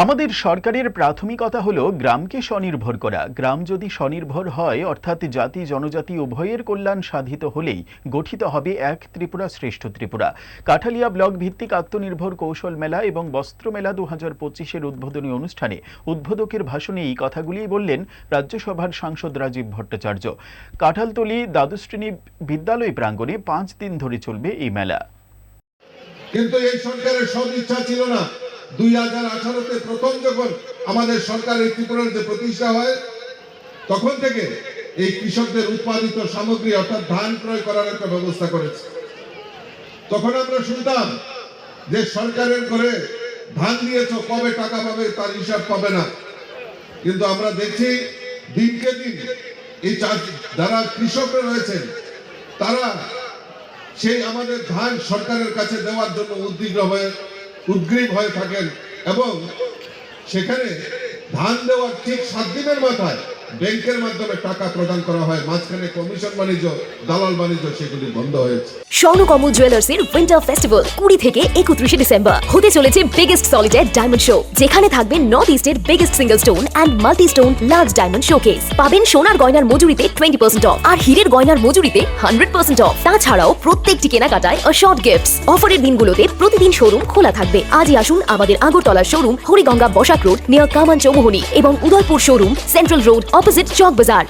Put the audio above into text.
আমাদের সরকারের প্রাথমিকতা হলো গ্রামকে স্বনির্ভর করা। গ্রাম যদি স্বনির্ভর হয়, অর্থাৎ জাতি জনজাতি উভয়ের কল্যাণ সাধিত হলেই গঠিত হবে এক ত্রিপুরা শ্রেষ্ঠ ত্রিপুরা। কাঠালিয়া ব্লক ভিত্তিক আত্মনির্ভর কৌশল মেলা এবং বস্ত্র মেলা 2025-এর উদ্বোধনী অনুষ্ঠানে উদ্বোধকের ভাষণে এই কথাগুলিই বললেন রাজ্যসভার সাংসদ রাজীব ভট্টাচার্য। কাঁঠালতলী দ্বাদশ শ্রেণী বিদ্যালয় প্রাঙ্গণে 5 দিন ধরে চলবে এই মেলা। কিন্তু এই সরকারের সদিচ্ছা ছিল না। 2018-তে প্রথম যখন আমাদের সরকারের ত্রিপুরার যে প্রতিষ্ঠা হয়, তখন থেকে এই কৃষকদের উৎপাদিত সামগ্রী অর্থাৎ ধান ক্রয় করার একটা ব্যবস্থা করেছে। তখন আমরা শুনতাম যে সরকারের ঘরে ধান দিয়েছ, কবে টাকা পাবে তার হিসাব পাবে না। কিন্তু আমরা দেখছি দিনকে দিন এই যারা কৃষকরা রয়েছেন তারা সেই আমাদের ধান সরকারের কাছে দেওয়ার জন্য উদ্গ্রীব হয়ে থাকেন এবং সেখানে ধান দেওয়ার ঠিক 7 দিনের মাথায় ব্যাংকের মাধ্যমে টাকা প্রদান করা হয়। মাঝখানে কমিশন বাণিজ্য, দালাল বাণিজ্য সেগুলি বন্ধ হয়েছে। স্বর্ণকমল জুয়েলার্সের উইন্টার ফেস্টিভ্যাল 20 থেকে 31 ডিসেম্বর হতে চলেছে বিগেস্ট সলিটার ডায়মন্ড শো, যেখানে থাকবে নর্থ ইস্টের biggest single stone and multi stone large diamond showcase. পাবেন সোনার গয়নার মজুরিতে 20% অফ আর হীরের গয়নার মজুরিতে 100% অফ। তাছাড়াও প্রত্যেকটি কেনাকাটায় শর্ট গিফটস। অফারের দিনগুলোতে প্রতিদিন শোরুম খোলা থাকবে। আজই আসুন আমাদের আগরতলার showroom Hariganga Basak road near Kaman Chowmuhani এবং Udaipur showroom central road opposite Chowk বাজার।